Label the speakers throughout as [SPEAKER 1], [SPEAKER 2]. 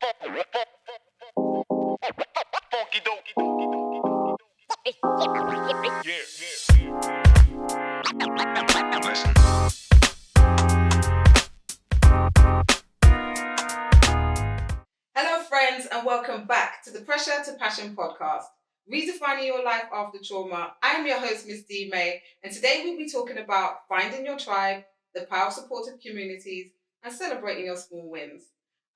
[SPEAKER 1] Hello, friends, and welcome back to the Pressure to Passion podcast, redefining your life after trauma. I'm your host, Miss D May, and today we'll be talking about finding your tribe, the power of supportive communities, and celebrating your small wins.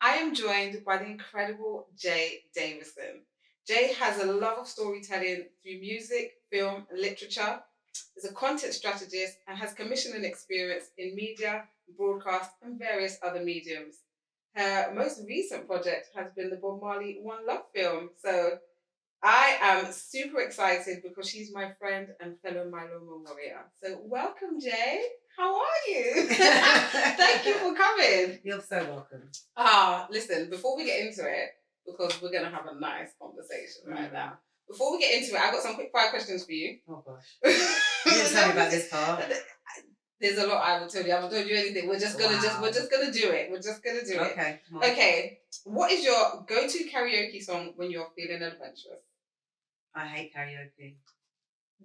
[SPEAKER 1] I am joined by the incredible Jay Davidson. Jay has a love of storytelling through music, film, and literature. Is a content strategist and has commissioning experience in media, broadcast, and various other mediums. Her most recent project has been the Bob Marley One Love film. So I am super excited because she's my friend and fellow myeloma warrior. So welcome, Jay. How are you? Thank you for coming.
[SPEAKER 2] You're so welcome.
[SPEAKER 1] Listen, before we get into it, because we're going to have a nice conversation right now. Before we get into it, I've got some quick fire questions for you.
[SPEAKER 2] Oh gosh. You didn't tell me about this part.
[SPEAKER 1] There's a lot I will tell you. I haven't told you anything. We're just gonna do it. We're just gonna do it.
[SPEAKER 2] Okay.
[SPEAKER 1] Okay. What is your go-to karaoke song when you're feeling adventurous?
[SPEAKER 2] I hate karaoke.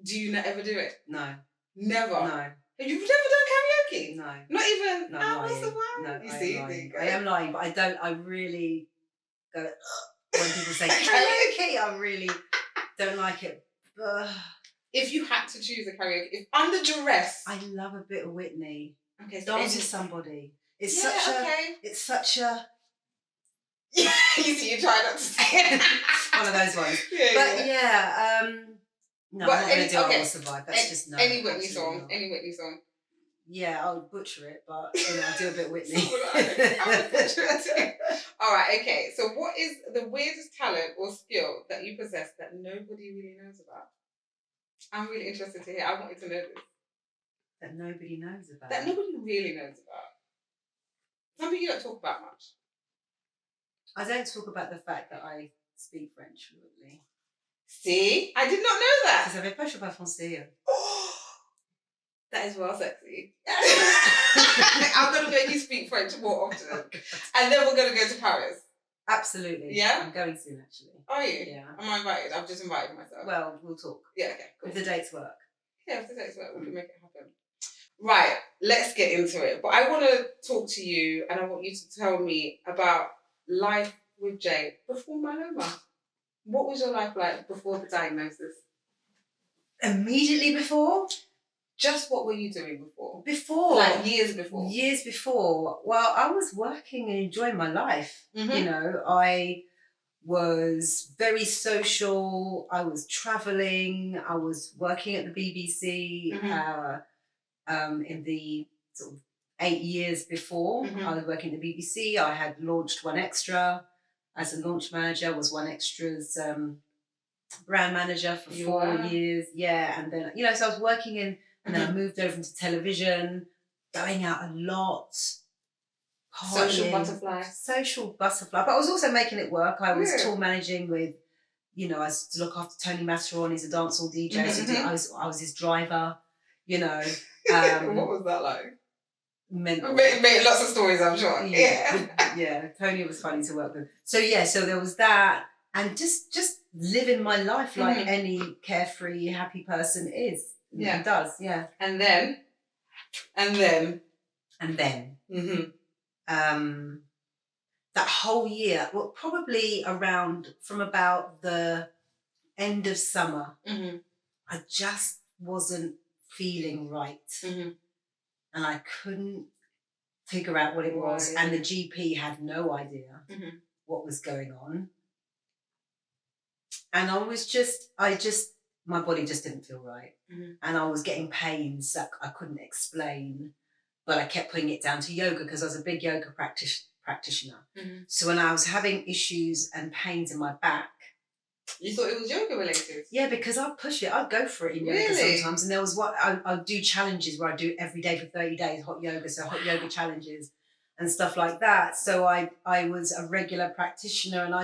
[SPEAKER 1] Do you not ever do it?
[SPEAKER 2] No.
[SPEAKER 1] Never?
[SPEAKER 2] No.
[SPEAKER 1] You've never done karaoke?
[SPEAKER 2] No.
[SPEAKER 1] Not even?
[SPEAKER 2] No,
[SPEAKER 1] Oh, what's the one?
[SPEAKER 2] No,
[SPEAKER 1] you
[SPEAKER 2] I
[SPEAKER 1] see?
[SPEAKER 2] am lying. I am lying, but I really go, when people say karaoke, I really don't like it.
[SPEAKER 1] If you had to choose a karaoke, if under duress.
[SPEAKER 2] I love a bit of Whitney.
[SPEAKER 1] Okay, so
[SPEAKER 2] Dance with somebody. It's
[SPEAKER 1] It's
[SPEAKER 2] such a
[SPEAKER 1] you see, you try not to say it.
[SPEAKER 2] one of those ones. No,
[SPEAKER 1] but
[SPEAKER 2] I'm not going to do I Will Survive. That's just no.
[SPEAKER 1] Any Whitney song. Any Whitney song.
[SPEAKER 2] Yeah, I'll butcher it, but I'll do a bit Whitney.
[SPEAKER 1] I'll butcher it too. All right, okay. So what is the weirdest talent or skill that you possess that nobody really knows about? I'm really interested to hear. I wanted to know this.
[SPEAKER 2] That nobody knows about.
[SPEAKER 1] That nobody really knows about. Something you don't talk about much.
[SPEAKER 2] I don't talk about the fact that I speak French fluently.
[SPEAKER 1] See? I did not know that.
[SPEAKER 2] Vous savez pas, je parle français.
[SPEAKER 1] That is well sexy. I'm going to make you speak French more often. And then we're going to go to Paris.
[SPEAKER 2] Absolutely.
[SPEAKER 1] Yeah?
[SPEAKER 2] I'm going soon, actually.
[SPEAKER 1] Are you?
[SPEAKER 2] Yeah.
[SPEAKER 1] Am I invited? I've just invited myself.
[SPEAKER 2] Well, we'll talk.
[SPEAKER 1] Yeah, okay, cool.
[SPEAKER 2] If the dates work.
[SPEAKER 1] Yeah, if the dates work, we can make it happen. Right, let's get into it. But I want to talk to you and I want you to tell me about life with Jay before myeloma. What was your life like before the diagnosis?
[SPEAKER 2] Immediately before?
[SPEAKER 1] Just what were you doing before?
[SPEAKER 2] Before?
[SPEAKER 1] Like years before?
[SPEAKER 2] Years before. Well, I was working and enjoying my life.
[SPEAKER 1] Mm-hmm.
[SPEAKER 2] You know, I was very social. I was travelling. I was working at the BBC in the sort of 8 years before. I was working at the BBC. I had launched One Extra as a launch manager, was One Extra's brand manager for 4 years. Yeah, and then, so I was working in, and then I moved over into television, going out a lot. Partying, social butterfly. But I was also making it work. I was tour managing with, I was to look after Tony Masseron. He's a dancehall DJ. So I was his driver, What
[SPEAKER 1] was that like?
[SPEAKER 2] Mental.
[SPEAKER 1] Made lots of stories, I'm sure.
[SPEAKER 2] Yeah. Tony was funny to work with. So so there was that, and just living my life like any carefree, happy person is. Yeah, does. Yeah.
[SPEAKER 1] And then.
[SPEAKER 2] That whole year, well, probably from about the end of summer, I just wasn't feeling right. And I couldn't figure out what it was. And the GP had no idea what was going on. And my body just didn't feel right. And I was getting pains that I couldn't explain. But I kept putting it down to yoga because I was a big yoga practitioner. So when I was having issues and pains in my back.
[SPEAKER 1] You thought it was yoga related?
[SPEAKER 2] Yeah, because I'd push it. I'd go for it in yoga sometimes. And there was I'd do challenges where I do every day for 30 days, hot yoga
[SPEAKER 1] Wow.
[SPEAKER 2] challenges and stuff like that. So I was a regular practitioner and I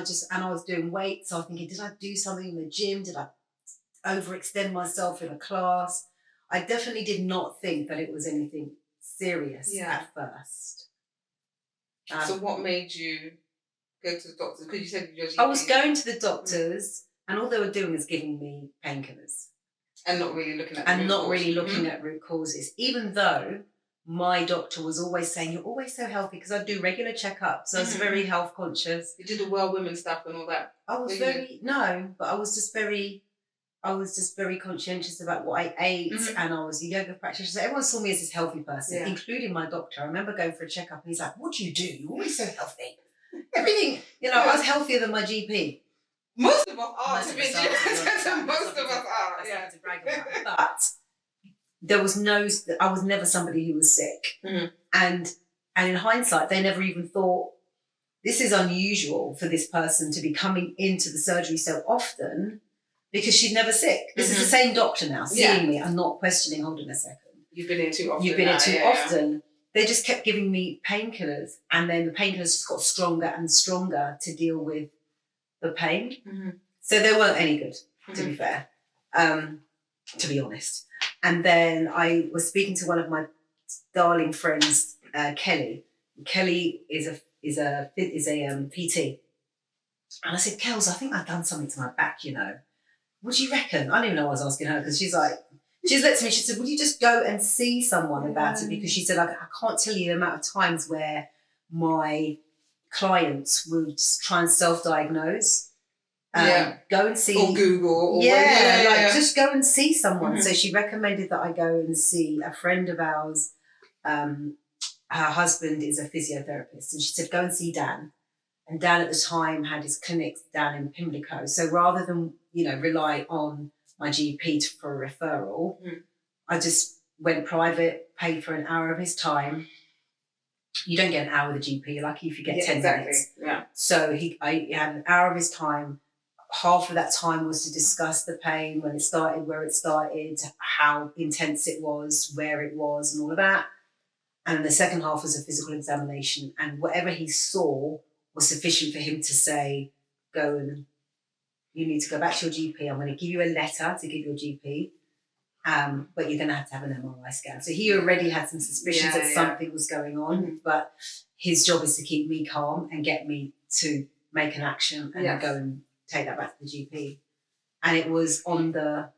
[SPEAKER 2] was doing weights. So I was thinking, did I do something in the gym? Did I overextend myself in a class? I definitely did not think that it was anything serious at first.
[SPEAKER 1] So what made you go to the doctor? Because you said your GP.
[SPEAKER 2] I was going to the doctors, and all they were doing was giving me painkillers.
[SPEAKER 1] And not really looking at
[SPEAKER 2] root causes, even though my doctor was always saying, you're always so healthy, because I do regular checkups. So I was very health conscious.
[SPEAKER 1] You did the well women stuff and all that?
[SPEAKER 2] I was I was just very conscientious about what I ate, and I was a yoga practitioner. So everyone saw me as this healthy person, including my doctor. I remember going for a checkup and he's like, what do you do? You're always so healthy. Everything, I was healthier than my GP.
[SPEAKER 1] Most of us are, to be honest. Most of us are, yeah. To brag about.
[SPEAKER 2] But I was never somebody who was sick. And in hindsight, they never even thought, this is unusual for this person to be coming into the surgery so often, because she's never sick. This is the same doctor now seeing me and not questioning, hold on a second.
[SPEAKER 1] You've been here too often.
[SPEAKER 2] You've been here too often. They just kept giving me painkillers, and then the painkillers just got stronger and stronger to deal with the pain. So they weren't any good, to be fair, to be honest. And then I was speaking to one of my darling friends, Kelly. Kelly is a PT. And I said, Kels, I think I've done something to my back, What do you reckon? I don't even know what I was asking her, because she's looked at me, she said, would you just go and see someone about it? Because she said, I can't tell you the amount of times where my clients would try and self-diagnose. Go and see.
[SPEAKER 1] Or Google. Or
[SPEAKER 2] just go and see someone. So she recommended that I go and see a friend of ours. Her husband is a physiotherapist. And she said, go and see Dan. And Dan at the time had his clinic down in Pimlico. So rather than, rely on my GP for a referral, I just went private, paid for an hour of his time. You don't get an hour with a GP. You're lucky if you get 10 minutes.
[SPEAKER 1] Yeah.
[SPEAKER 2] So I had an hour of his time. Half of that time was to discuss the pain, when it started, where it started, how intense it was, where it was, and all of that. And the second half was a physical examination. And whatever he saw was sufficient for him to say, go and you need to go back to your GP. I'm going to give you a letter to give your GP, but you're going to have an MRI scan. So he already had some suspicions that something was going on, but his job is to keep me calm and get me to make an action and go and take that back to the GP. And it was on the,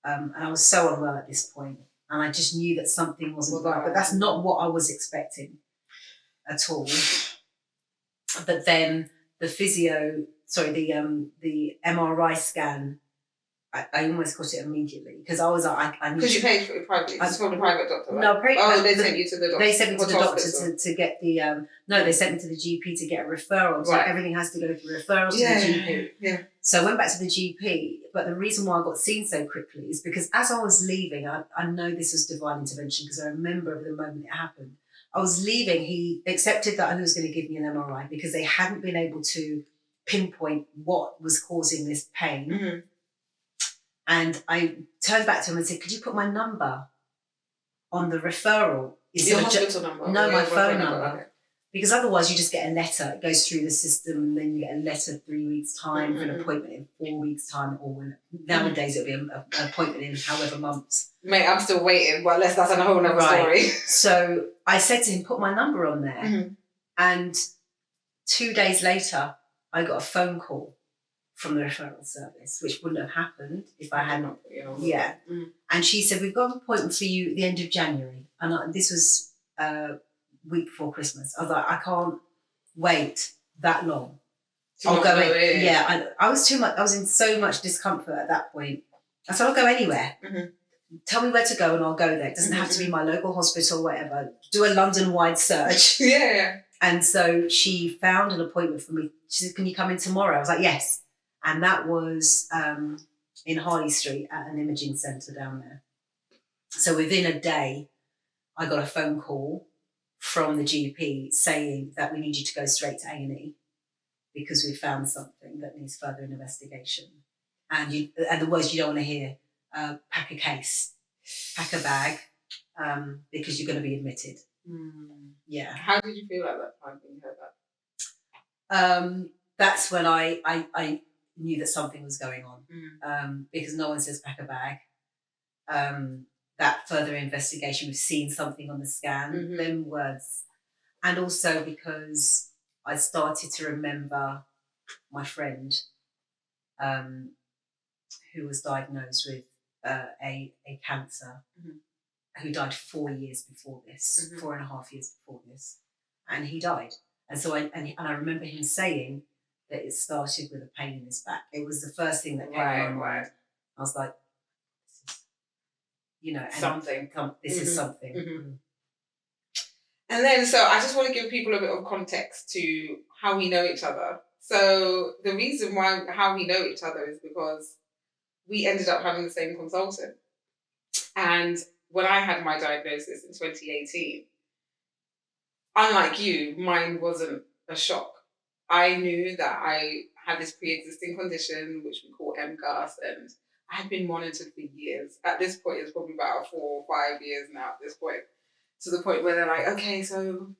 [SPEAKER 2] and I was so unwell at this point, and I just knew that something wasn't right, but that's not what I was expecting at all. But then the MRI scan, I almost got it immediately, because I was like, I
[SPEAKER 1] because you paid for it privately. It's from the private doctor, right?
[SPEAKER 2] No,
[SPEAKER 1] they sent you to the doctor.
[SPEAKER 2] They sent me to the doctor to get the they sent me to the GP to get a referral. So everything has to go through referrals to the GP. Yeah. So I went back to the GP, but the reason why I got seen so quickly is because as I was leaving, I know this was divine intervention, because I remember the moment it happened. I was leaving, he accepted that I was going to give me an MRI, because they hadn't been able to pinpoint what was causing this pain. And I turned back to him and said, could you put my number on the referral?
[SPEAKER 1] Your hospital number?
[SPEAKER 2] No, my phone number. Okay. Because otherwise you just get a letter. It goes through the system, and then you get a letter 3 weeks' time for an appointment in 4 weeks' time, or nowadays it'll be an appointment in however months.
[SPEAKER 1] Mate, I'm still waiting, but that's a whole other story.
[SPEAKER 2] So I said to him, put my number on there. And 2 days later, I got a phone call from the referral service, which wouldn't have happened if I had not. And she said, we've got an appointment for you at the end of January. And this was a week before Christmas. I was like, I can't wait that long. I'll go in. I was too much. I was in so much discomfort at that point. I said, I'll go anywhere. Tell me where to go and I'll go there. It doesn't have to be my local hospital, whatever. Do a London-wide search. And so she found an appointment for me. She said, can you come in tomorrow? I was like, yes. And that was in Harley Street at an imaging centre down there. So within a day, I got a phone call from the GP saying that we need you to go straight to A&E, because we found something that needs further investigation. And the words you don't want to hear, pack a case, pack a bag, because you're going to be admitted. Yeah.
[SPEAKER 1] How did you feel at that time when you heard that?
[SPEAKER 2] That's when I knew that something was going on, because no one says pack a bag. That further investigation, we've seen something on the scan, them words. And also because I started to remember my friend who was diagnosed with a cancer, who died 4 years before this, 4.5 years before this, and he died. And so I remember him saying that it started with a pain in his back. It was the first thing that came to my mind. I was like,
[SPEAKER 1] something.
[SPEAKER 2] This is something.
[SPEAKER 1] And then, so I just want to give people a bit of context to how we know each other. So the reason how we know each other is because we ended up having the same consultant. And when I had my diagnosis in 2018, unlike you, mine wasn't a shock. I knew that I had this pre-existing condition, which we call MGUS, and I had been monitored for years. At this point, it's probably about 4 or 5 years now at this point, to the point where they're like, okay, so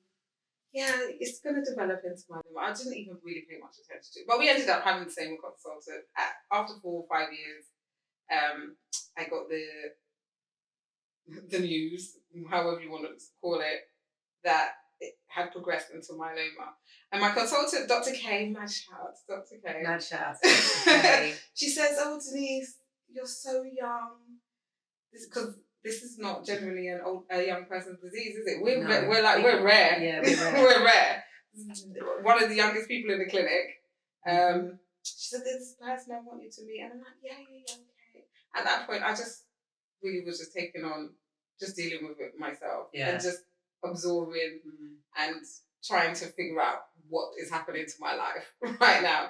[SPEAKER 1] yeah, it's going to develop into myeloma. I didn't even really pay much attention to it. But we ended up having the same consultant. After 4 or 5 years, I got the news, however you want to call it, that it had progressed into myeloma. And my consultant, Dr. K, mad shout, Dr. K.
[SPEAKER 2] Mad shout, Dr. K.
[SPEAKER 1] She says, oh, Denise, you're so young. Because this is not generally a young person's disease, is it? We're rare.
[SPEAKER 2] Yeah, we're rare.
[SPEAKER 1] We're rare. One of the youngest people in the clinic. She said, there's this person I want you to meet. And I'm like, yeah, okay. At that point, I just really was just taking on, just dealing with it myself.
[SPEAKER 2] Yeah.
[SPEAKER 1] And just absorbing and trying to figure out what is happening to my life right now.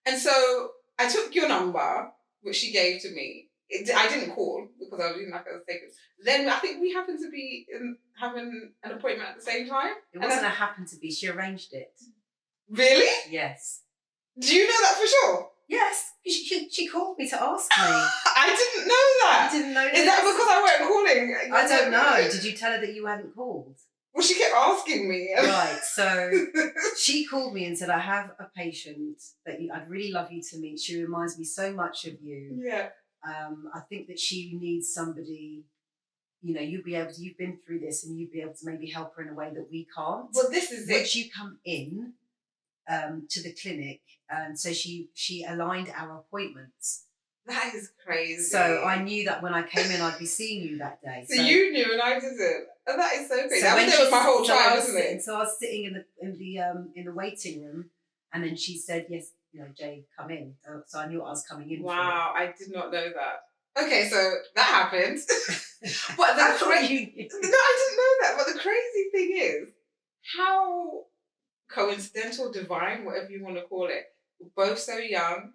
[SPEAKER 1] And so I took your number, which she gave to me. I didn't call because I was feeling like I was taken. Then I think we happened to be having an appointment at the same time.
[SPEAKER 2] It wasn't a happen to be. She arranged it.
[SPEAKER 1] Really?
[SPEAKER 2] Yes.
[SPEAKER 1] Do you know that for sure?
[SPEAKER 2] Yes. She called me to ask me.
[SPEAKER 1] I didn't know that.
[SPEAKER 2] You didn't know this?
[SPEAKER 1] Is that because I weren't calling?
[SPEAKER 2] I don't know. Did you tell her that you hadn't called?
[SPEAKER 1] Well, she kept asking me.
[SPEAKER 2] Right, so she called me and said, I have a patient that I'd really love you to meet. She reminds me so much of you.
[SPEAKER 1] Yeah.
[SPEAKER 2] I think that she needs somebody, you've been through this and you'd be able to maybe help her in a way that we can't.
[SPEAKER 1] Well, this is it.
[SPEAKER 2] Would you come in to the clinic? And so she aligned our appointments.
[SPEAKER 1] That is crazy.
[SPEAKER 2] So I knew that when I came in, I'd be seeing you that day.
[SPEAKER 1] So you knew and I didn't. And that is so crazy.
[SPEAKER 2] So
[SPEAKER 1] I was there with my whole tribe, isn't it?
[SPEAKER 2] So I was sitting in the waiting room, and then she said, "Yes, Jay, come in." So I knew I was coming in.
[SPEAKER 1] Wow, I did not know that. Okay, so that happened. But
[SPEAKER 2] No, I didn't
[SPEAKER 1] know that. But the crazy thing is, how coincidental, divine, whatever you want to call it. We're both so young,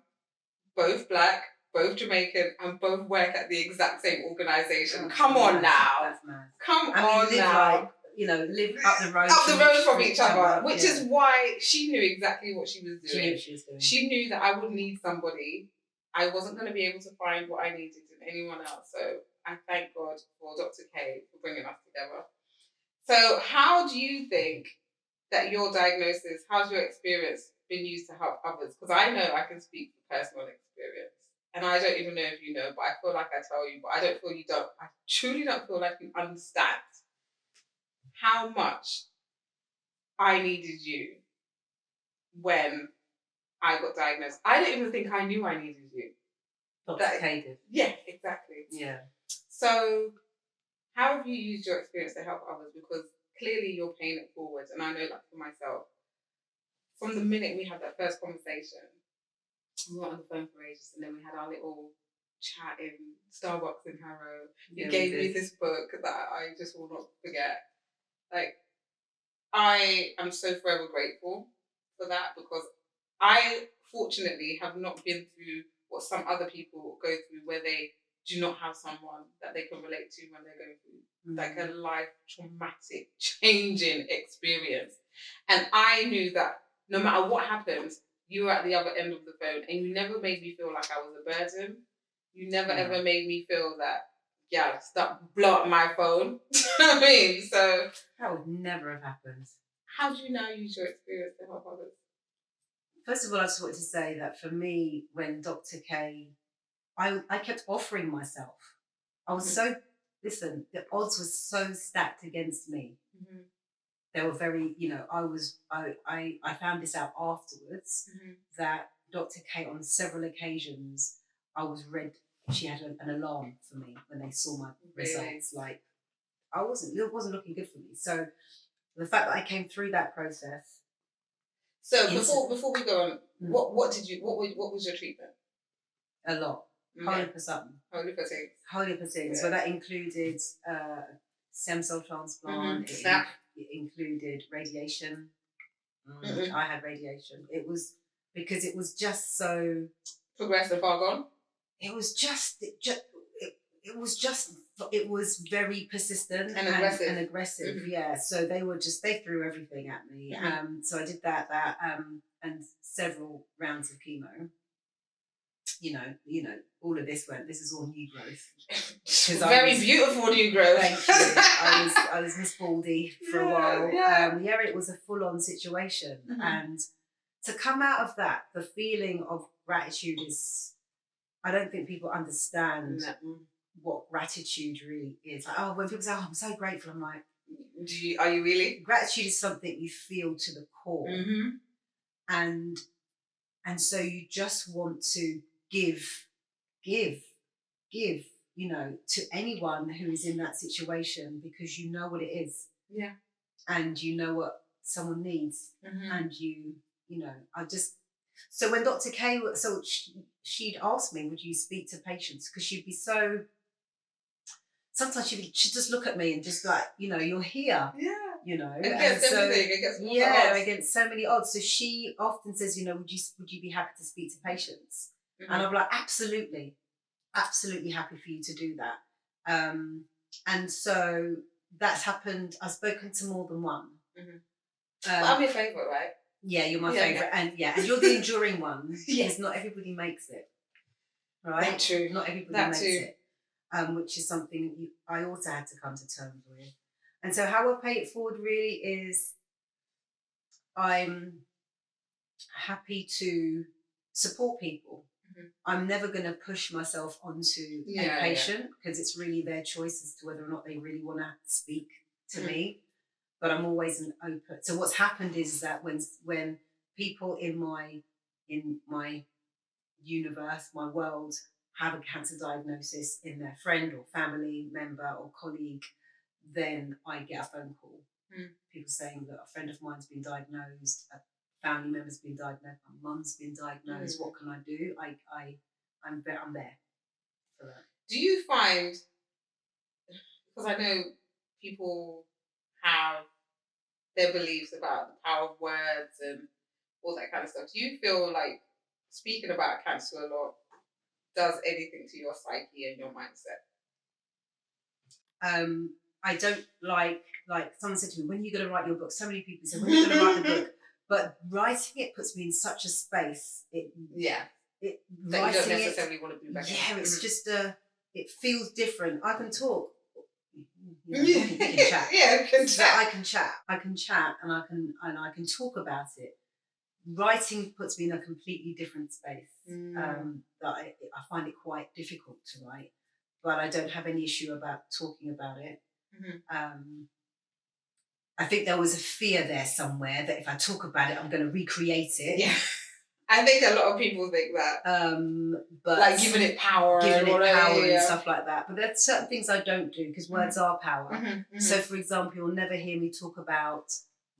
[SPEAKER 1] both black, both Jamaican, and both work at the exact same organisation. Come on now.
[SPEAKER 2] That's mad.
[SPEAKER 1] Come on now.
[SPEAKER 2] Live up the road.
[SPEAKER 1] Up the road from each other. Which is why she knew exactly what she was doing.
[SPEAKER 2] She knew what she was doing.
[SPEAKER 1] She knew that I would need somebody. I wasn't going to be able to find what I needed in anyone else. So I thank God for Dr. K for bringing us together. So how do you think that your diagnosis, how's your experience been used to help others? Because I know I can speak from personal experience. And I don't even know if you know, but I feel like I tell you, but I don't feel you don't. I truly don't feel like you understand how much I needed you when I got diagnosed. I don't even think I knew I needed you.
[SPEAKER 2] Dr. K did.
[SPEAKER 1] Yeah, exactly.
[SPEAKER 2] Yeah.
[SPEAKER 1] So how have you used your experience to help others? Because clearly you're paying it forward. And I know that for myself. From the minute we had that first conversation, we were on the phone for ages, and then we had our little chat in Starbucks in Harrow. You gave me this book that I just will not forget. Like, I am so forever grateful for that, because I fortunately have not been through what some other people go through, where they do not have someone that they can relate to when they're going through like a life traumatic, changing experience. And I knew that no matter what happens, you were at the other end of the phone, and you never made me feel like I was a burden. You never ever made me feel that, stop, blow up my phone. You know what I mean? So
[SPEAKER 2] that would never have happened.
[SPEAKER 1] How do you now use your experience to help others?
[SPEAKER 2] First of all, I just wanted to say that for me, when Dr. K, I kept offering myself. I was the odds were so stacked against me. they were very, I found this out afterwards that Dr. K, on several occasions, she had an alarm for me when they saw my results. Like, it wasn't looking good for me. So the fact that I came through that process.
[SPEAKER 1] So before we go on, what was your treatment?
[SPEAKER 2] A lot. Holy for something. Holy for things. So that included stem cell transplant. It included radiation. I had radiation. It was because it was just so
[SPEAKER 1] progressive, far gone.
[SPEAKER 2] It was very persistent
[SPEAKER 1] and
[SPEAKER 2] aggressive. Yeah. So they threw everything at me. So I did that and several rounds of chemo. All of this is all new growth.
[SPEAKER 1] Very beautiful new growth.
[SPEAKER 2] Thank you. I was Miss Baldy for a while. Yeah. It was a full-on situation. And to come out of that, the feeling of gratitude is, I don't think people understand what gratitude really is. Like, when people say, I'm so grateful, I'm like,
[SPEAKER 1] are you really?
[SPEAKER 2] Gratitude is something you feel to the core. And so you just want to give, to anyone who is in that situation, because you know what it is.
[SPEAKER 1] Yeah.
[SPEAKER 2] And you know what someone needs. And so when Dr. K, she'd ask me, would you speak to patients? Because she'd be so, sometimes she'd just look at me and just like, you're here.
[SPEAKER 1] Yeah.
[SPEAKER 2] Against
[SPEAKER 1] everything,
[SPEAKER 2] against so many odds. So she often says, would you be happy to speak to patients? And I'm like, absolutely happy for you to do that. And so that's happened. I've spoken to more than one.
[SPEAKER 1] I'm your favourite, right?
[SPEAKER 2] Yeah, you're my favourite, and you're the enduring one. Because not everybody makes it, right?
[SPEAKER 1] That's true.
[SPEAKER 2] Not everybody makes it, which is something I also had to come to terms with. And so how I pay it forward really is, I'm happy to support people. I'm never going to push myself onto a patient because it's really their choice as to whether or not they really want to speak to me. But I'm always an open. So what's happened is that when people in my universe, my world, have a cancer diagnosis in their friend or family member or colleague, then I get a phone call. People saying that a friend of mine's been diagnosed, a family member's been diagnosed, my mum's been diagnosed. What can I do? I'm there for that.
[SPEAKER 1] Do you find, because I know people have their beliefs about the power of words and all that kind of stuff, do you feel like speaking about cancer a lot does anything to your psyche and your mindset?
[SPEAKER 2] I don't like someone said to me, when are you going to write your book? So many people say, when are you going to write the book? But writing it puts me in such a space. That you don't necessarily want to be back in. Yeah, it's just it feels different. I can talk. You can chat.
[SPEAKER 1] I can chat.
[SPEAKER 2] I can chat and I can talk about it. Writing puts me in a completely different space. That I find it quite difficult to write, but I don't have any issue about talking about it. I think there was a fear there somewhere that if I talk about it, I'm going to recreate it.
[SPEAKER 1] Yeah. I think a lot of people think that.
[SPEAKER 2] But
[SPEAKER 1] like giving it power
[SPEAKER 2] and stuff like that. But there's certain things I don't do because words are power. So, for example, you'll never hear me talk about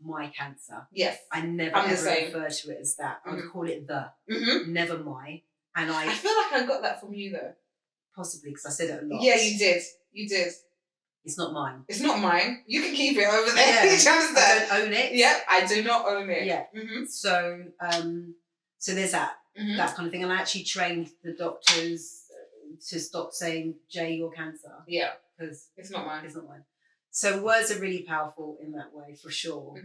[SPEAKER 2] my cancer.
[SPEAKER 1] Yes.
[SPEAKER 2] I never ever refer to it as that. I would call it never my. And I
[SPEAKER 1] feel like I got that from you though.
[SPEAKER 2] Possibly because I said it a lot.
[SPEAKER 1] Yeah, you did. You did.
[SPEAKER 2] It's not mine.
[SPEAKER 1] It's not mine. You can keep it over there.
[SPEAKER 2] Yeah. I don't own it.
[SPEAKER 1] Yeah, I do not own it.
[SPEAKER 2] Yeah. So, so there's that kind of thing. And I actually trained the doctors to stop saying, Jay, your cancer.
[SPEAKER 1] Yeah.
[SPEAKER 2] Because
[SPEAKER 1] it's not mine.
[SPEAKER 2] It's not mine. So words are really powerful in that way, for sure.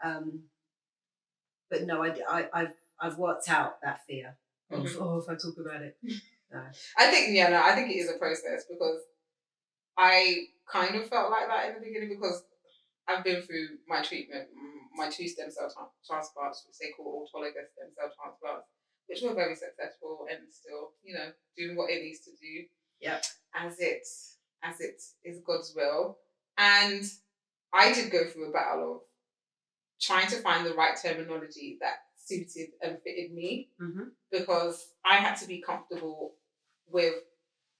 [SPEAKER 2] But no, I've worked out that fear of, if I talk about it. No.
[SPEAKER 1] I think it is a process because I kind of felt like that in the beginning because I've been through my treatment, my 2 stem cell transplants, which they call autologous stem cell transplants, which were very successful and still, doing what it needs to do.
[SPEAKER 2] Yeah.
[SPEAKER 1] As it is God's will. And I did go through a battle of trying to find the right terminology that suited and fitted me, because I had to be comfortable with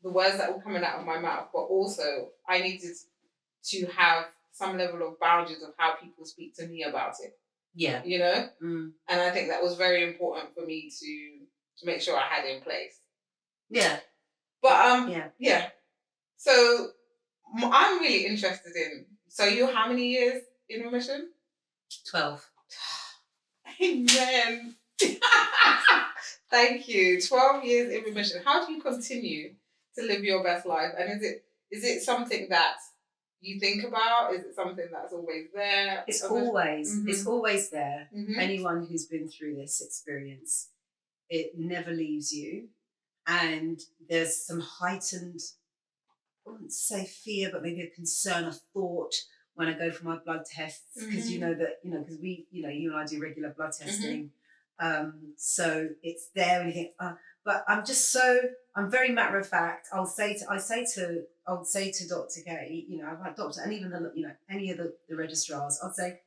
[SPEAKER 1] the words that were coming out of my mouth, but also I needed to have some level of boundaries of how people speak to me about it.
[SPEAKER 2] Yeah.
[SPEAKER 1] You know? And I think that was very important for me to make sure I had in place.
[SPEAKER 2] Yeah.
[SPEAKER 1] But yeah. So I'm really interested in, so you're how many years in remission?
[SPEAKER 2] 12.
[SPEAKER 1] Amen. Thank you. 12 years in remission. How do you continue to live your best life? And is it something that you think about? Is it something that's always there?
[SPEAKER 2] It's always there. Anyone who's been through this experience, it never leaves you. And there's some heightened, I wouldn't say fear, but maybe a concern, a thought when I go for my blood tests, because because we, you and I do regular blood testing. So it's there and you think, but I'm very matter of fact. I'll say to Dr. K, I'm like, doctor, and even any of the registrars, I'll say,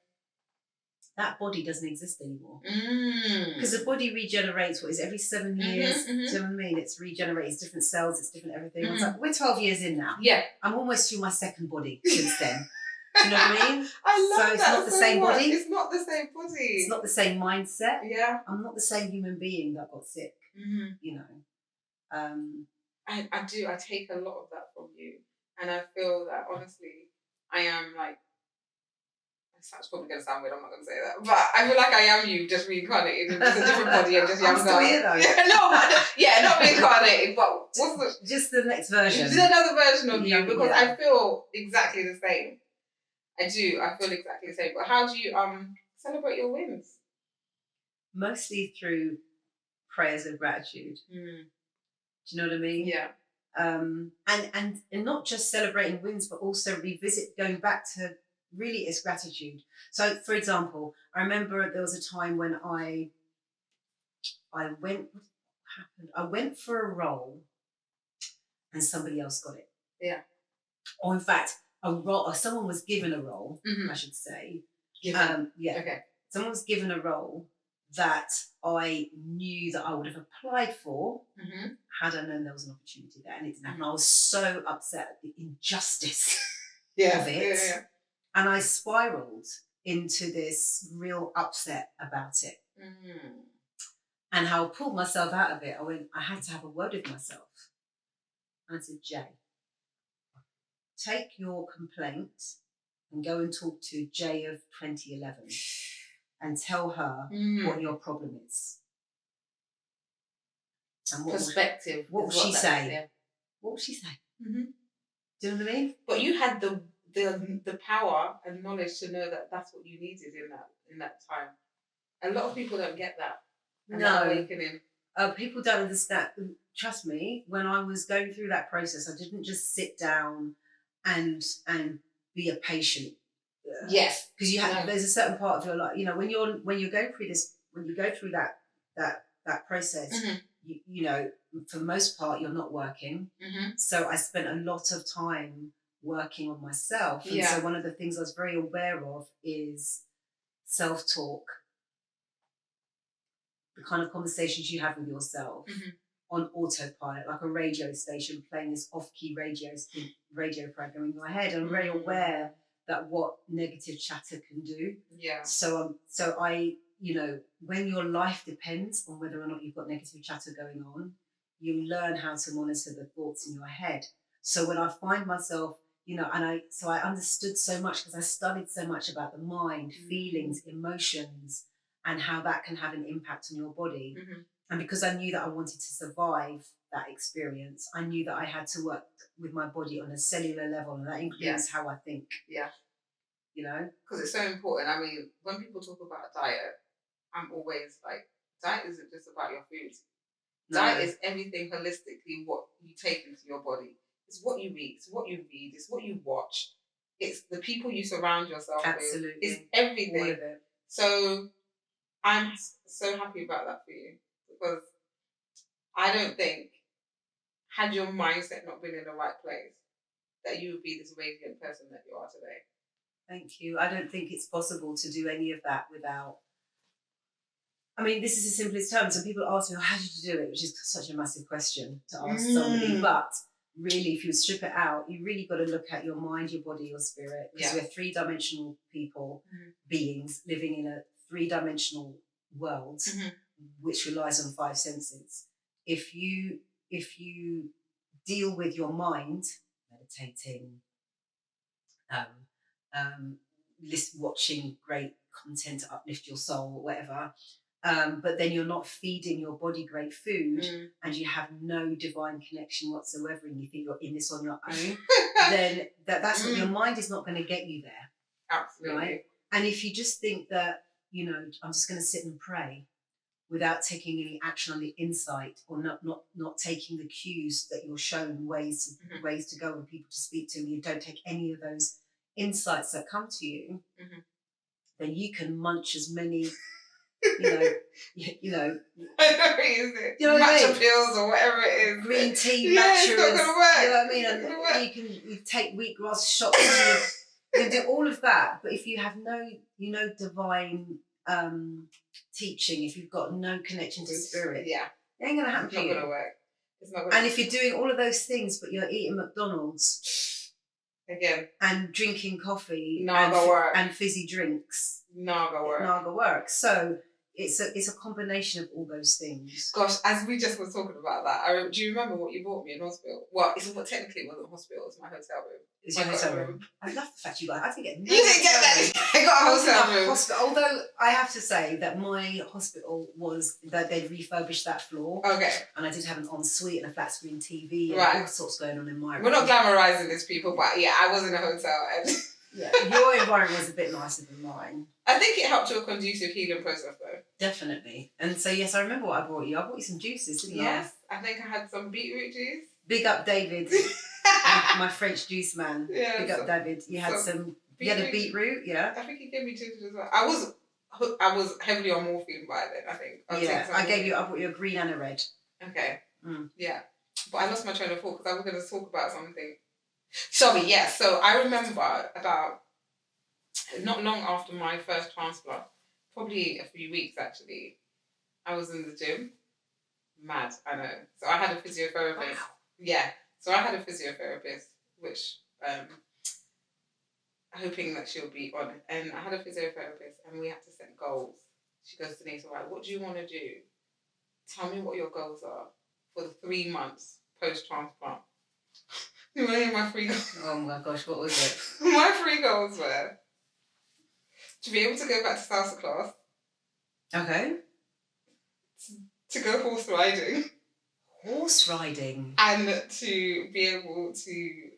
[SPEAKER 2] that body doesn't exist anymore. Because the body regenerates, every 7 years? Do you know what I mean? It's regenerates different cells, it's different everything. I was like, we're 12 years in now.
[SPEAKER 1] Yeah.
[SPEAKER 2] I'm almost through my second body since then. Do you know what I mean?
[SPEAKER 1] I love
[SPEAKER 2] so it's not the same
[SPEAKER 1] much.
[SPEAKER 2] body.
[SPEAKER 1] It's not the same body.
[SPEAKER 2] It's not the same mindset.
[SPEAKER 1] Yeah.
[SPEAKER 2] I'm not the same human being that got sick.
[SPEAKER 1] I do. I take a lot of that from you. And I feel that, honestly, I am like, that's probably going to sound weird, I'm not going to say that. But I feel like I am you, just reincarnated in just a different body and just younger.
[SPEAKER 2] I'm still here, though.
[SPEAKER 1] Not reincarnated, but
[SPEAKER 2] just the next version.
[SPEAKER 1] Just another version of you, because I feel exactly the same. I do. I feel exactly the same. But how do you celebrate your wins?
[SPEAKER 2] Mostly through prayers of gratitude. Do you know what I mean?
[SPEAKER 1] Yeah.
[SPEAKER 2] And not just celebrating wins, but also going back to really it's gratitude. So, for example, I remember there was a time when I went for a role and somebody else got it.
[SPEAKER 1] Yeah.
[SPEAKER 2] Or in fact, a role, or someone was given a role, I should say.
[SPEAKER 1] Okay.
[SPEAKER 2] Someone was given a role that I knew that I would have applied for had I known there was an opportunity there, and it didn't happen. I was so upset at the injustice of it. Yeah. And I spiraled into this real upset about it. And how I pulled myself out of it, I had to have a word with myself. And I said, Jay, take your complaint and go and talk to Jay of 2011 and tell her what your problem is. And
[SPEAKER 1] perspective.
[SPEAKER 2] What will she say? Yeah. What will she say? Do you know what I mean?
[SPEAKER 1] But you had the power and knowledge to know that that's what you needed in that time. A lot of people don't get that. That awakening.
[SPEAKER 2] People don't understand. Trust me, when I was going through that process, I didn't just sit down and be a patient.
[SPEAKER 1] Yes,
[SPEAKER 2] because there's a certain part of your life. When you're going through this, when you go through that process, for the most part, you're not working. So I spent a lot of time working on myself. And so one of the things I was very aware of is self-talk, the kind of conversations you have with yourself on autopilot, like a radio station playing this off-key radio program in your head. I'm very aware that what negative chatter can do. Yeah. So I, when your life depends on whether or not you've got negative chatter going on, you learn how to monitor the thoughts in your head. So when I find myself, I understood so much because I studied so much about the mind, feelings, emotions, and how that can have an impact on your body. And because I knew that I wanted to survive that experience, I knew that I had to work with my body on a cellular level, and that includes how I think. Yeah.
[SPEAKER 1] Because it's so important. I mean, when people talk about diet, I'm always like, diet isn't just about your food. No. Diet is everything holistically, what you take into your body. It's what you eat, it's what you read, it's what you watch. It's the people you surround yourself with. It's everything. All of it. So I'm so happy about that for you, because I don't think, had your mindset not been in the right place, that you would be this radiant person that you are today.
[SPEAKER 2] Thank you. I don't think it's possible to do any of that without. I mean, this is the simplest terms, and people ask me, "How did you do it?" Which is such a massive question to ask somebody. But really, if you strip it out, you really got to look at your mind, your body, your spirit, because we're three-dimensional people, beings living in a three-dimensional world, which relies on five senses. If you deal with your mind, meditating, watching great content to uplift your soul, or whatever. But then you're not feeding your body great food, and you have no divine connection whatsoever, and you think you're in this on your own, then that's what your mind is not going to get you there.
[SPEAKER 1] Absolutely.
[SPEAKER 2] Right? And if you just think that, I'm just going to sit and pray without taking any action on the insight, or not taking the cues that you're shown, ways to go and people to speak to, and you don't take any of those insights that come to you, then you can munch as many I know it is.
[SPEAKER 1] Matcha pills or whatever it is.
[SPEAKER 2] Green tea, matcha.
[SPEAKER 1] It's not gonna work.
[SPEAKER 2] You know what I mean? And you take wheatgrass shots. You can do all of that, but if you have no divine teaching, if you've got no connection to spirit, it ain't gonna happen.
[SPEAKER 1] It's not gonna work. It's not gonna.
[SPEAKER 2] And if you're doing all of those things, but you're eating McDonald's
[SPEAKER 1] again
[SPEAKER 2] and drinking coffee and fizzy drinks,
[SPEAKER 1] not gonna
[SPEAKER 2] work. So it's a combination of all those things.
[SPEAKER 1] Gosh, as we just were talking about that, do you remember what you bought me in hospital? Well, technically it wasn't hospital, it was my hotel room.
[SPEAKER 2] It's your hotel room. I love the fact I didn't get.
[SPEAKER 1] You didn't get that. I got a hotel room.
[SPEAKER 2] Hospital. Although I have to say that my hospital was that they'd refurbished that floor.
[SPEAKER 1] Okay.
[SPEAKER 2] And I did have an ensuite and a flat screen TV and all sorts going on in my room.
[SPEAKER 1] We're not glamorizing this, people, but I was in a hotel and
[SPEAKER 2] your environment was a bit nicer than mine.
[SPEAKER 1] I think it helped to a conducive healing process, though.
[SPEAKER 2] Definitely. And so yes, I remember what I brought you. I brought you some juices, didn't I?
[SPEAKER 1] Yes, I think I had some beetroot juice.
[SPEAKER 2] Big up, David. My French juice man.
[SPEAKER 1] Yeah,
[SPEAKER 2] Big up, David. You had you had a beetroot, yeah.
[SPEAKER 1] I think he gave me ginger as well. I was heavily on morphine by then, I think.
[SPEAKER 2] I brought you a green and a red.
[SPEAKER 1] Okay. Yeah. But I lost my train of thought because I was going to talk about something. Sorry, yeah. So I remember about not long after my first transplant, probably a few weeks actually, I was in the gym. Mad, I know. So I had a physiotherapist. Wow. Yeah. So I had a physiotherapist, which hoping that she'll be on it. And I had a physiotherapist and we had to set goals. She goes to Denise, right, what do you want to do? Tell me what your goals are for the 3 months post-transplant. You want to hear my 3 goals?
[SPEAKER 2] Oh my gosh, what was it?
[SPEAKER 1] My 3 goals were to be able to go back to salsa class.
[SPEAKER 2] Okay.
[SPEAKER 1] To go horse riding.
[SPEAKER 2] Horse riding?
[SPEAKER 1] And to be able to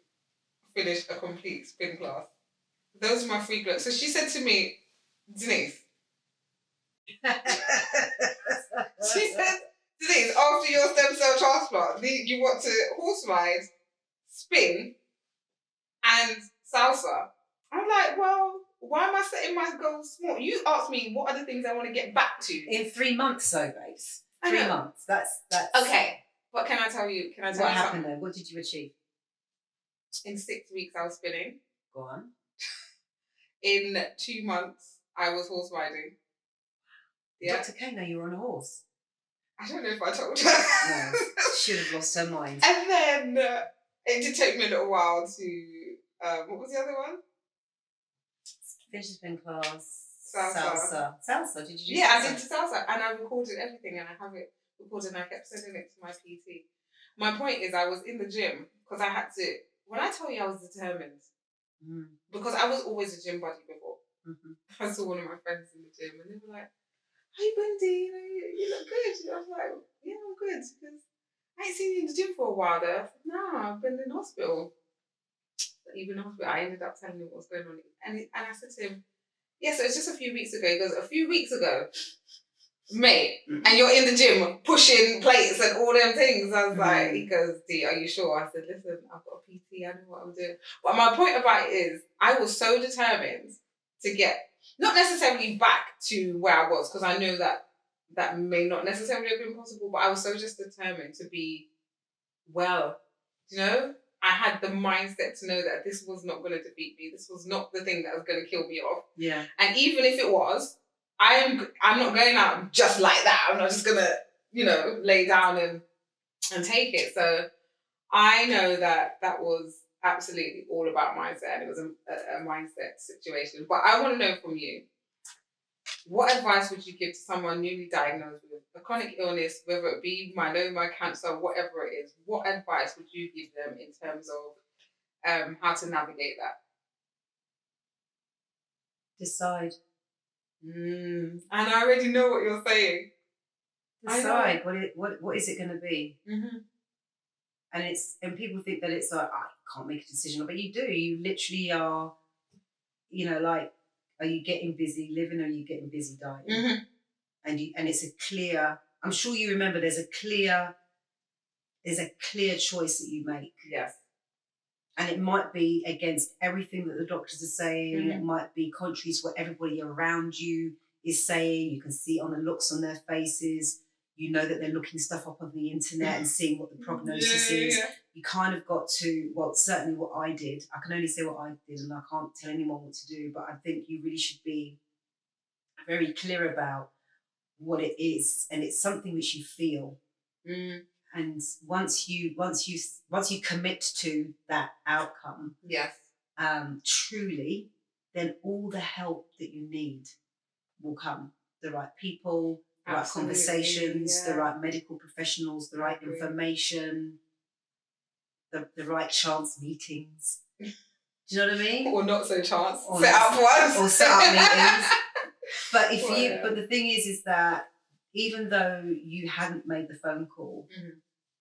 [SPEAKER 1] finish a complete spin class. Those are my 3 goals. So she said to me, Denise, Denise, after your stem cell transplant, you want to horse ride, spin, and salsa. I'm like, well, why am I setting my goals small? You asked me what are the things I want to get back to.
[SPEAKER 2] In 3 months, though, babes. 3 months. That's
[SPEAKER 1] okay. But can I tell you? What
[SPEAKER 2] happened though? What did you achieve?
[SPEAKER 1] In 6 weeks, I was spinning.
[SPEAKER 2] Go on.
[SPEAKER 1] In 2 months, I was horse riding.
[SPEAKER 2] Yeah. Dr. Kano, you were on a horse.
[SPEAKER 1] I don't know if I told her.
[SPEAKER 2] No, she would have lost her mind.
[SPEAKER 1] And then it did take me a little while to what was the other one?
[SPEAKER 2] Finish spin class.
[SPEAKER 1] Salsa. Did you do salsa? I did salsa, and I recorded everything, and I have it recorded, and I kept sending it to my PT. My point is, I was in the gym because I had to. When I tell you I was determined, because I was always a gym buddy before. I saw one of my friends in the gym, and they were like, "Hey, Bundy, you look good." I was like, "Yeah, I'm good," because I ain't seen you in the gym for a while. There, I said, "No, I've been in hospital." But even in hospital, I ended up telling him what was going on, and I said to him, "Yeah, so it's just a few weeks ago." He goes, "A few weeks ago, mate, and you're in the gym pushing plates and all them things." I was like, he goes, "D, are you sure?" I said, "Listen, I've got a PT, I know what I'm doing." But my point about it is, I was so determined to get, not necessarily back to where I was, because I know that may not necessarily have been possible, but I was so just determined to be well, you know? I had the mindset to know that this was not going to defeat me. This was not the thing that was going to kill me off.
[SPEAKER 2] Yeah.
[SPEAKER 1] And even if it was, I'm not going out just like that. I'm not just going to, lay down and take it. So I know that was absolutely all about mindset, and it was a mindset situation. But I want to know from you, what advice would you give to someone newly diagnosed with a chronic illness, whether it be myeloma, cancer, whatever it is? What advice would you give them in terms of how to navigate that?
[SPEAKER 2] Decide.
[SPEAKER 1] And I already know what you're saying.
[SPEAKER 2] Decide what is it going to be?
[SPEAKER 1] Mm-hmm.
[SPEAKER 2] And people think that it's like, I can't make a decision, but you do. You literally are, like, are you getting busy living, or are you getting busy dying?
[SPEAKER 1] Mm-hmm.
[SPEAKER 2] And it's a clear. I'm sure you remember. There's a clear choice that you make.
[SPEAKER 1] Yes.
[SPEAKER 2] And it might be against everything that the doctors are saying.
[SPEAKER 1] Mm-hmm.
[SPEAKER 2] It might be contrary to what everybody around you is saying. You can see on the looks on their faces. You know that they're looking stuff up on the internet and seeing what the prognosis is.
[SPEAKER 1] Yeah.
[SPEAKER 2] You kind of got to, well, certainly what I did. I can only say what I did, and I can't tell anyone what to do. But I think you really should be very clear about what it is, and it's something which you feel.
[SPEAKER 1] Mm.
[SPEAKER 2] And once you commit to that outcome,
[SPEAKER 1] yes,
[SPEAKER 2] truly, then all the help that you need will come. The right people, the right conversations, the right medical professionals, the right information, the right chance meetings. Do you know what I mean?
[SPEAKER 1] Or not so chance. Set up ones.
[SPEAKER 2] Or set up meetings. But but the thing is that even though you hadn't made the phone call,
[SPEAKER 1] mm-hmm.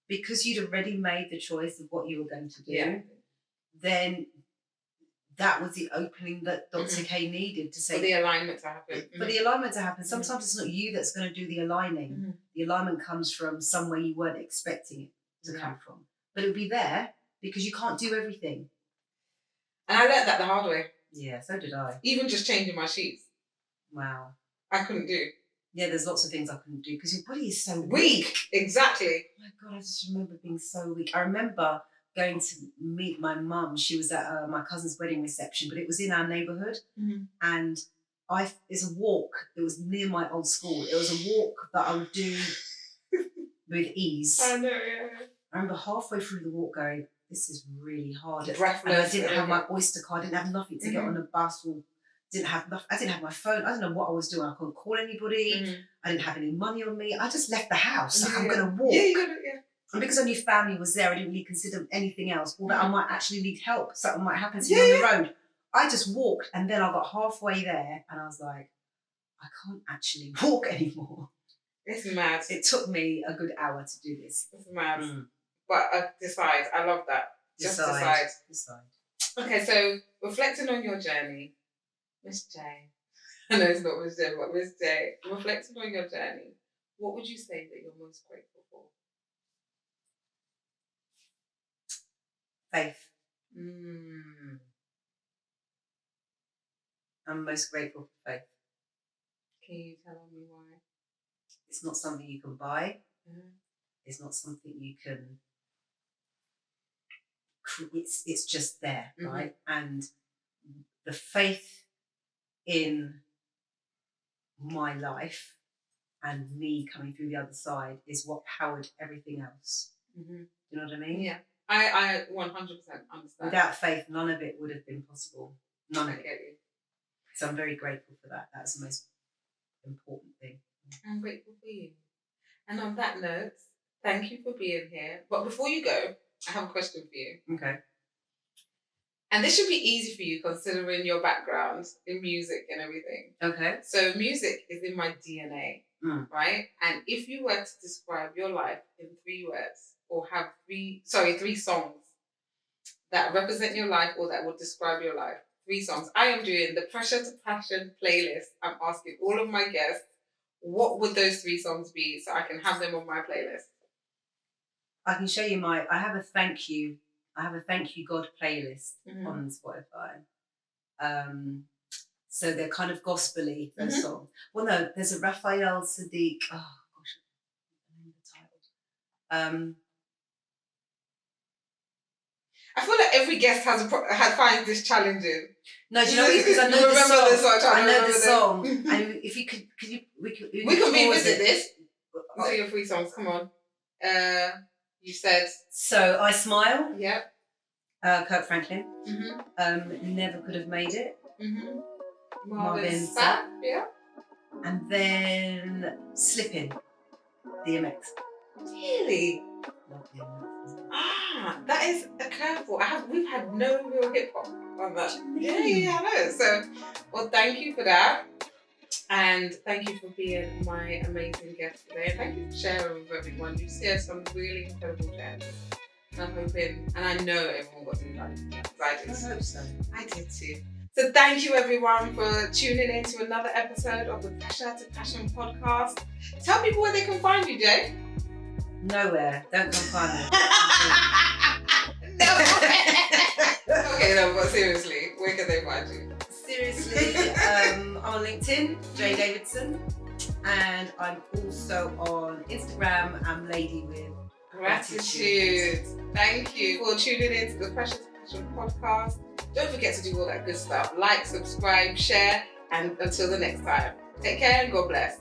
[SPEAKER 2] because you'd already made the choice of what you were going to do, then that was the opening that Dr. Mm-hmm. K needed to say.
[SPEAKER 1] For the alignment to happen. Mm-hmm.
[SPEAKER 2] For the alignment to happen. Sometimes it's not you that's going to do the aligning. Mm-hmm. The alignment comes from somewhere you weren't expecting it to come from. But it'll be there because you can't do everything.
[SPEAKER 1] And I learned that the hard way.
[SPEAKER 2] Yeah, so did I.
[SPEAKER 1] Even just changing my sheets.
[SPEAKER 2] Wow.
[SPEAKER 1] I couldn't do.
[SPEAKER 2] Yeah, there's lots of things I couldn't do because your body is so
[SPEAKER 1] weak. Exactly.
[SPEAKER 2] Oh my God, I just remember being so weak. I remember going to meet my mum. She was at my cousin's wedding reception, but it was in our neighbourhood. Mm-hmm. And it's a walk. It was near my old school. It was a walk that I would do with ease.
[SPEAKER 1] I know, yeah.
[SPEAKER 2] I remember halfway through the walk going, this is really hard.
[SPEAKER 1] Breathless.
[SPEAKER 2] And I didn't have my Oyster card. I didn't have nothing to get on the bus or I didn't have my phone. I didn't know what I was doing. I couldn't call anybody. Mm-hmm. I didn't have any money on me. I just left the house. Like, I'm going to walk.
[SPEAKER 1] Yeah.
[SPEAKER 2] And because I knew family was there, I didn't really consider anything else. Or that I might actually need help. Something might happen to me on the road. I just walked, and then I got halfway there and I was like, I can't actually walk anymore.
[SPEAKER 1] It's mad.
[SPEAKER 2] It took me a good hour to do this.
[SPEAKER 1] It's mad. Mm. But decide. I love that. Just decide. Okay, so reflecting on your journey, Miss J. I know it's not Miss J, but Miss J. Reflecting on your journey, what would you say that you're most grateful for?
[SPEAKER 2] Faith. I'm most grateful for faith.
[SPEAKER 1] Can you tell me why?
[SPEAKER 2] It's not something you can buy. Mm-hmm. It's not something you can. It's just there, mm-hmm. right? And the faith in my life and me coming through the other side is what powered everything else. Mm-hmm. You know what I mean?
[SPEAKER 1] Yeah. I 100% understand.
[SPEAKER 2] Without faith, none of it would have been possible. None of it.
[SPEAKER 1] Get you.
[SPEAKER 2] So I'm very grateful for that. That's the most important thing.
[SPEAKER 1] I'm grateful for you. And on that note, thank you for being here. But before you go, I have a question for you.
[SPEAKER 2] Okay.
[SPEAKER 1] And this should be easy for you considering your background in music and everything.
[SPEAKER 2] Okay.
[SPEAKER 1] So music is in my DNA, right? And if you were to describe your life in 3 words, or have 3 songs that represent your life or that will describe your life, 3 songs. I am doing the Pressure to Passion playlist. I'm asking all of my guests, what would those 3 songs be so I can have them on my playlist?
[SPEAKER 2] I can show you I have a thank you God playlist on Spotify. So they're kind of gospel-y, those songs. Well, no, there's a Raphael Sadiq. Oh, gosh, I don't know the title.
[SPEAKER 1] I feel like every guest finds this challenging.
[SPEAKER 2] No, do you know what? Because I know the song. I know the song. And if you could we can
[SPEAKER 1] revisit this. What are your 3 songs? Come on. You said.
[SPEAKER 2] So I Smile.
[SPEAKER 1] Yep.
[SPEAKER 2] Kirk Franklin.
[SPEAKER 1] Mm-hmm.
[SPEAKER 2] Never Could Have Made It.
[SPEAKER 1] Mm-hmm.
[SPEAKER 2] Marvin
[SPEAKER 1] Sapp. Yeah.
[SPEAKER 2] And then Slippin'. DMX.
[SPEAKER 1] Really? That is a curveball. We've had no real hip hop on that. Yeah, I know. So, well, thank you for that. And thank you for being my amazing guest today. And thank you for sharing with everyone. You shared some really incredible gems. And I'm hoping, and I know everyone got some value. I did.
[SPEAKER 2] I hope so.
[SPEAKER 1] I did too. So thank you everyone for tuning in to another episode of the Pressure to Passion podcast. Tell people where they can find you, Jay.
[SPEAKER 2] Nowhere. Don't come find me.
[SPEAKER 1] Nowhere. Okay, no, but seriously, where can they find you?
[SPEAKER 2] Seriously, I'm on LinkedIn, Jay Davidson, and I'm also on Instagram. I'm Lady with
[SPEAKER 1] Gratitude. Thank you for tuning in to the Pressure to Passion podcast. Don't forget to do all that good stuff. Like, subscribe, share, and until the next time, take care and God bless.